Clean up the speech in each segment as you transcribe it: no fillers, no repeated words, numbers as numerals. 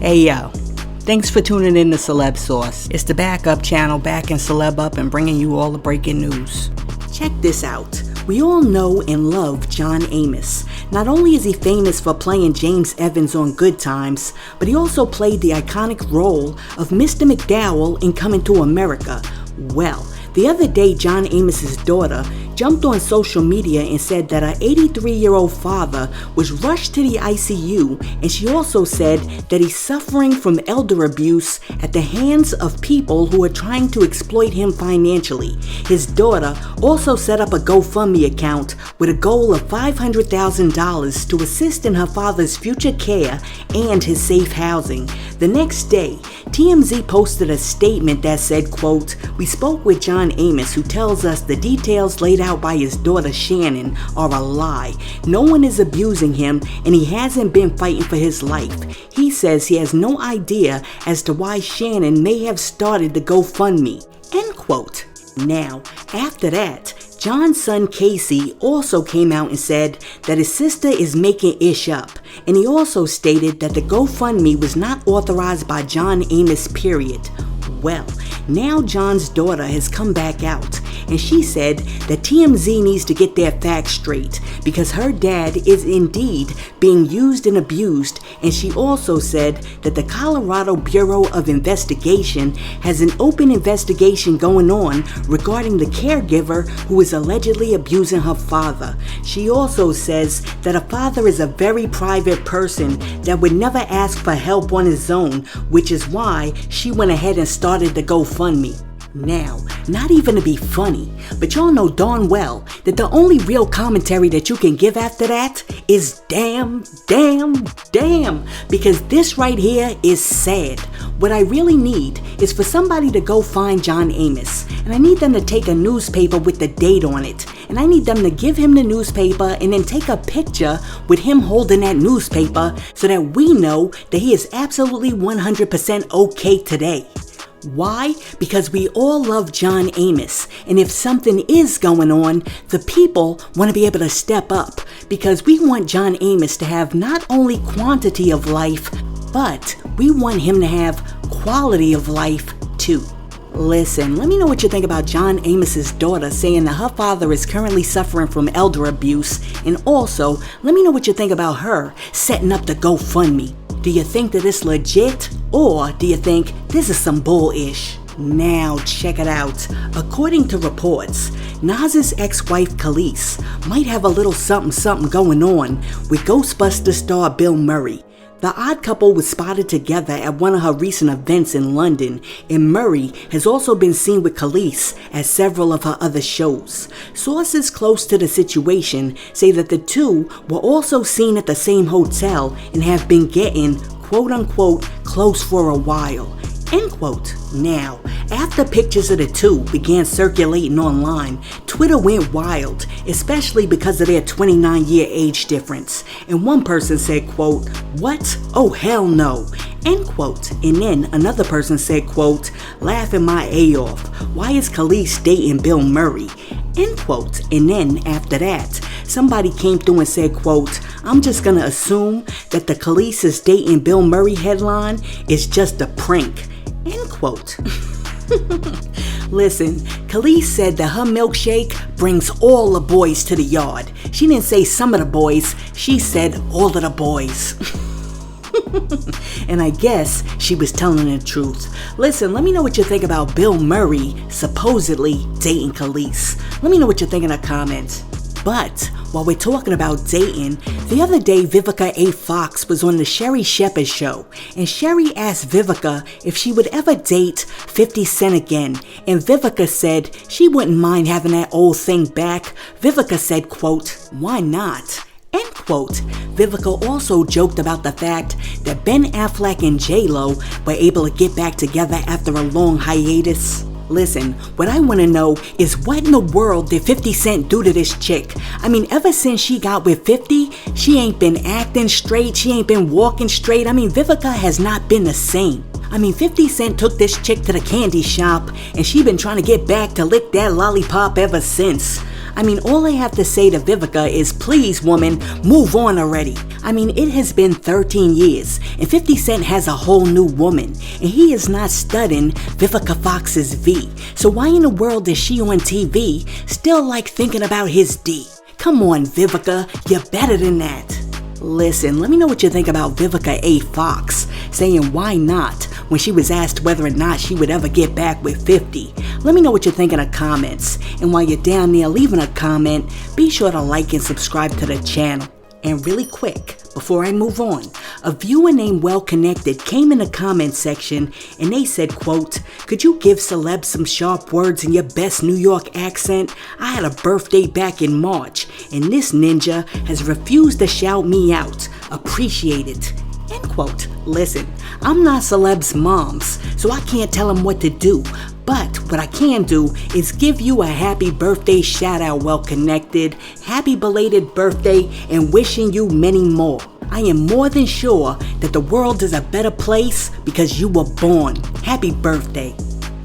Hey yo, thanks for tuning in to Celeb Source. It's the backup channel backing Celeb up and bringing you all the breaking news. Check this out. We all know and love John Amos. Not only is he famous for playing James Evans on Good Times, but he also played the iconic role of Mr. McDowell in Coming to America. Well, the other day, John Amos's daughter jumped on social media and said that her 83-year-old father was rushed to the ICU, and she also said that he's suffering from elder abuse at the hands of people who are trying to exploit him financially. His daughter also set up a GoFundMe account with a goal of $500,000 to assist in her father's future care and his safe housing. The next day, TMZ posted a statement that said, quote, "We spoke with John Amos, who tells us the details laid out by his daughter Shannon are a lie. No one is abusing him, and he hasn't been fighting for his life. He says he has no idea as to why Shannon may have started the GoFundMe." End quote. Now, after that, John's son Casey also came out and said that his sister is making ish up, and he also stated that the GoFundMe was not authorized by John Amos, period. Well, now John's daughter has come back out, and she said that TMZ needs to get their facts straight because her dad is indeed being used and abused, and she also said that the Colorado Bureau of Investigation has an open investigation going on regarding the caregiver who is allegedly abusing her father. She also says that her father is a very private person that would never ask for help on his own, which is why she went ahead and started the GoFundMe. Now, not even to be funny, but y'all know darn well that the only real commentary that you can give after that is damn, because this right here is sad. What I really need is for somebody to go find John Amos, and I need them to take a newspaper with the date on it, and I need them to give him the newspaper and then take a picture with him holding that newspaper so that we know that he is absolutely 100% okay today. Why? Because we all love John Amos, and if something is going on, the people want to be able to step up because we want John Amos to have not only quantity of life, but we want him to have quality of life too. Listen, let me know what you think about John Amos's daughter saying that her father is currently suffering from elder abuse, and also let me know what you think about her setting up the GoFundMe. Do you think that it's legit, or do you think this is some bullish? Now check it out. According to reports, Nas's ex-wife Kelis might have a little something going on with Ghostbusters star Bill Murray. The odd couple was spotted together at one of her recent events in London, and Murray has also been seen with Kelis at several of her other shows. Sources close to the situation say that the two were also seen at the same hotel and have been getting quote-unquote close for a while. End quote. Now, after pictures of the two began circulating online, Twitter went wild, especially because of their 29-year age difference. And one person said, quote, "What? Oh hell no." End quote. And then another person said, quote, "Laughing my A off. Why is Kelis dating Bill Murray?" End quote. And then after that, somebody came through and said, quote, "I'm just gonna assume that the Kelis is dating Bill Murray headline is just a prank." End quote. Listen, Kelis said that her milkshake brings all the boys to the yard. She didn't say some of the boys, she said all of the boys. And I guess she was telling the truth. Listen, let me know what you think about Bill Murray supposedly dating Kelis. Let me know what you think in the comments. But while we're talking about dating, the other day Vivica A. Fox was on the Sherry Shepherd show, and Sherry asked Vivica if she would ever date 50 Cent again, and Vivica said she wouldn't mind having that old thing back. Vivica said, quote, "Why not?" End quote. Vivica also joked about the fact that Ben Affleck and J-Lo were able to get back together after a long hiatus. Listen, what I want to know is what in the world did 50 Cent do to this chick? I mean, ever since she got with 50, she ain't been acting straight, she ain't been walking straight. I mean, Vivica has not been the same. I mean, 50 Cent took this chick to the candy shop, and she been trying to get back to lick that lollipop ever since. I mean, all I have to say to Vivica is, please, woman, move on already. I mean, it has been 13 years, and 50 Cent has a whole new woman, and he is not studying Vivica Fox's V. So why in the world is she on TV still like thinking about his D? Come on, Vivica, you're better than that. Listen, let me know what you think about Vivica A. Fox saying why not when she was asked whether or not she would ever get back with 50. Let me know what you think in the comments. And while you're down there leaving a comment, be sure to like and subscribe to the channel. And really quick, before I move on, a viewer named Well Connected came in the comment section and they said, quote, "Could you give celebs some sharp words in your best New York accent? I had a birthday back in March and this ninja has refused to shout me out. Appreciate it." End quote. Listen, I'm not celebs' moms, so I can't tell them what to do. But what I can do is give you a happy birthday shout out, Well Connected. Happy belated birthday and wishing you many more. I am more than sure that the world is a better place because you were born. Happy birthday.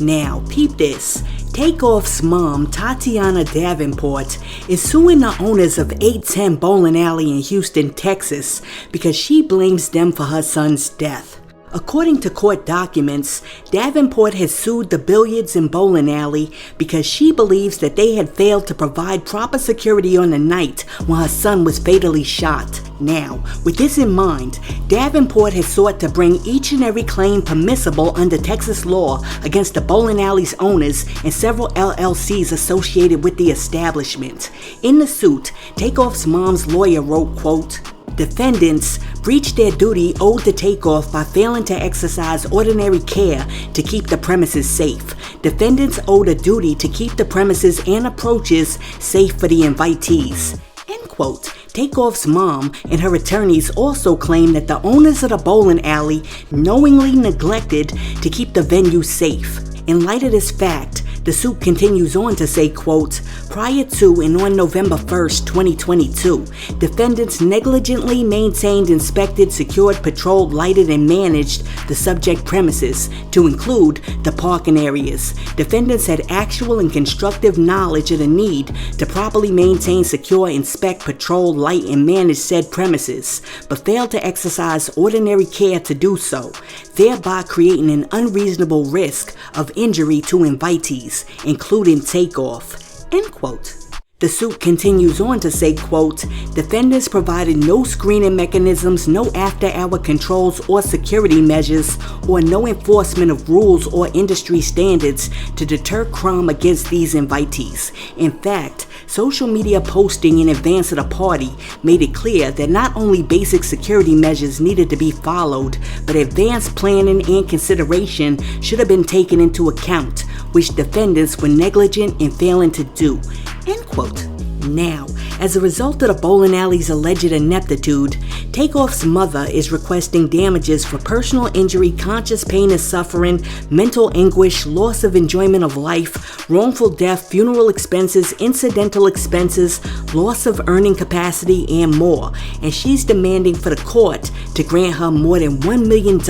Now, peep this. TakeOff's mom, Tatiana Davenport, is suing the owners of 810 Bowling Alley in Houston, Texas, because she blames them for her son's death. According to court documents, Davenport has sued the billiards and bowling alley because she believes that they had failed to provide proper security on the night when her son was fatally shot. Now, with this in mind, Davenport has sought to bring each and every claim permissible under Texas law against the bowling alley's owners and several LLCs associated with the establishment. In the suit, TakeOff's mom's lawyer wrote, quote, "Defendants breached their duty owed to TakeOff by failing to exercise ordinary care to keep the premises safe. Defendants owed a duty to keep the premises and approaches safe for the invitees." End quote. TakeOff's mom and her attorneys also claim that the owners of the bowling alley knowingly neglected to keep the venue safe. In light of this fact, the suit continues on to say, quote, "Prior to and on November 1st, 2022, defendants negligently maintained, inspected, secured, patrolled, lighted, and managed the subject premises to include the parking areas. Defendants had actual and constructive knowledge of the need to properly maintain, secure, inspect, patrol, light, and manage said premises, but failed to exercise ordinary care to do so, thereby creating an unreasonable risk of injury to invitees, including TakeOff." End quote. The suit continues on to say, quote, "Defendants provided no screening mechanisms, no after-hour controls or security measures, or no enforcement of rules or industry standards to deter crime against these invitees. In fact, social media posting in advance of the party made it clear that not only basic security measures needed to be followed, but advanced planning and consideration should have been taken into account, which defendants were negligent in failing to do." End quote. Now, as a result of the bowling alley's alleged ineptitude, TakeOff's mother is requesting damages for personal injury, conscious pain and suffering, mental anguish, loss of enjoyment of life, wrongful death, funeral expenses, incidental expenses, loss of earning capacity, and more. And she's demanding for the court to grant her more than $1 million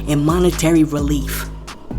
in monetary relief.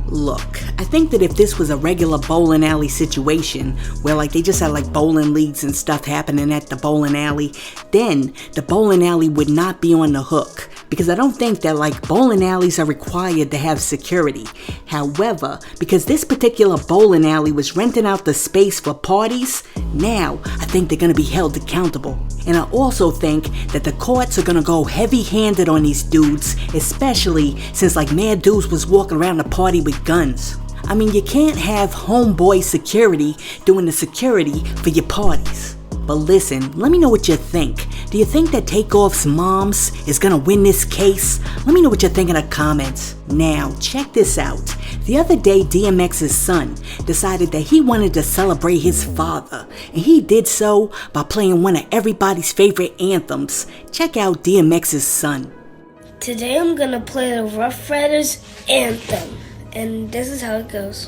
Look, I think that if this was a regular bowling alley situation, where like they just had like bowling leagues and stuff happening at the bowling alley, then the bowling alley would not be on the hook. Because I don't think that like bowling alleys are required to have security. However, because this particular bowling alley was renting out the space for parties, now I think they're going to be held accountable. And I also think that the courts are going to go heavy-handed on these dudes, especially since like mad dudes was walking around the party with guns. I mean, you can't have homeboy security doing the security for your parties. But listen, let me know what you think. Do you think that TakeOff's moms is gonna win this case? Let me know what you think in the comments. Now, check this out. The other day, DMX's son decided that he wanted to celebrate his father, and he did so by playing one of everybody's favorite anthems. Check out DMX's son. Today I'm gonna play the Rough Riders anthem, and this is how it goes.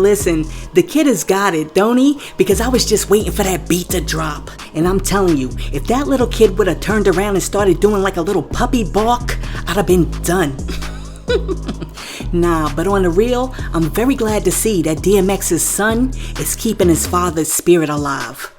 Listen, the kid has got it, don't he? Because I was just waiting for that beat to drop. And I'm telling you, if that little kid would have turned around and started doing like a little puppy bark, I'd have been done. Nah, but on the real, I'm very glad to see that DMX's son is keeping his father's spirit alive.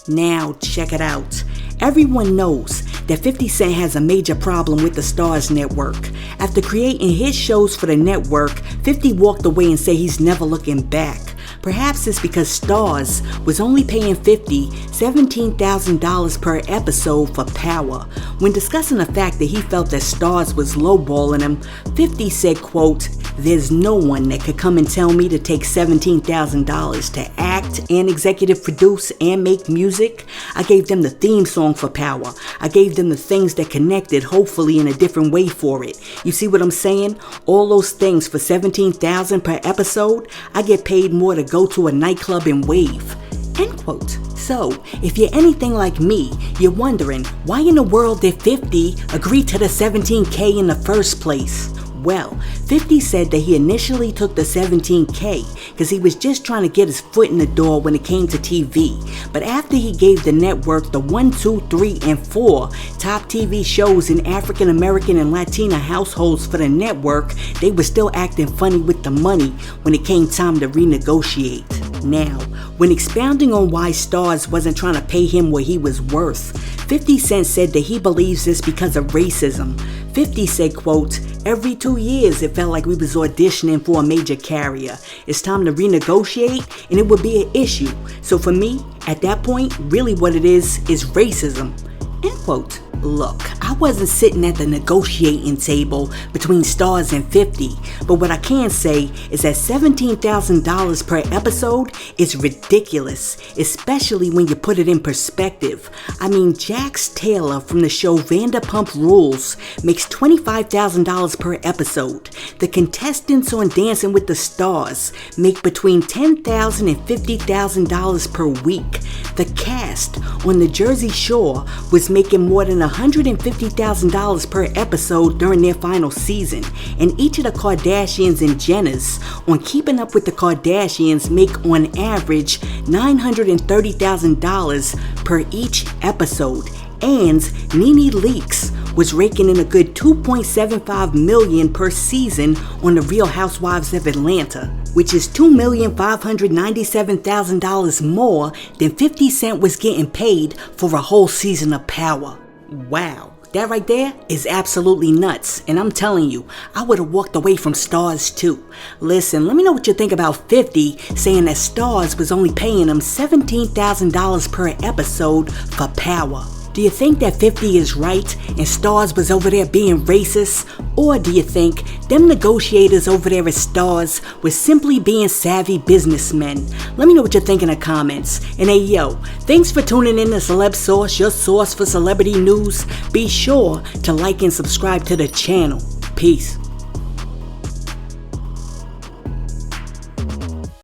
Now, check it out. Everyone knows that 50 Cent has a major problem with the Starz network. After creating his shows for the network, 50 walked away and said he's never looking back. Perhaps it's because Starz was only paying 50 $17,000 per episode for Power. When discussing the fact that he felt that Starz was lowballing him, 50 said, quote, "There's no one that could come and tell me to take $17,000 to act and executive produce and make music. I gave them the theme song for Power. I gave them the things that connected, hopefully in a different way for it. You see what I'm saying? All those things for $17,000 per episode, I get paid more to go to a nightclub and wave." End quote. So, if you're anything like me, you're wondering, why in the world did 50 agree to the $17K in the first place? Well, 50 said that he initially took the $17K because he was just trying to get his foot in the door when it came to TV. But after he gave the network the 1, 2, 3, and 4 top TV shows in African American and Latina households for the network, they were still acting funny with the money when it came time to renegotiate. Now, when expounding on why Starz wasn't trying to pay him what he was worth, 50 Cent said that he believes this because of racism. 50 said, quote, "Every 2 years it felt like we was auditioning for a major carrier. It's time to renegotiate and it would be an issue. So for me, at that point, really what it is racism." End quote. Look, I wasn't sitting at the negotiating table between Starz and 50, but what I can say is that $17,000 per episode is ridiculous, especially when you put it in perspective. I mean, Jax Taylor from the show Vanderpump Rules makes $25,000 per episode. The contestants on Dancing with the Stars make between $10,000 and $50,000 per week. The cast on the Jersey Shore was making more than $150,000 per episode during their final season, and each of the Kardashians and Jenners on Keeping Up with the Kardashians make on average $930,000 per each episode. And Nene Leakes was raking in a good $2.75 million per season on The Real Housewives of Atlanta, which is $2,597,000 more than 50 Cent was getting paid for a whole season of Power. Wow, that right there is absolutely nuts, and I'm telling you, I would have walked away from Starz too. Listen, let me know what you think about 50 saying that Starz was only paying him $17,000 per episode for Power. Do you think that 50 is right and Starz was over there being racist? Or do you think them negotiators over there at Starz was simply being savvy businessmen? Let me know what you think in the comments. And hey yo, thanks for tuning in to Celeb Source, your source for celebrity news. Be sure to like and subscribe to the channel. Peace.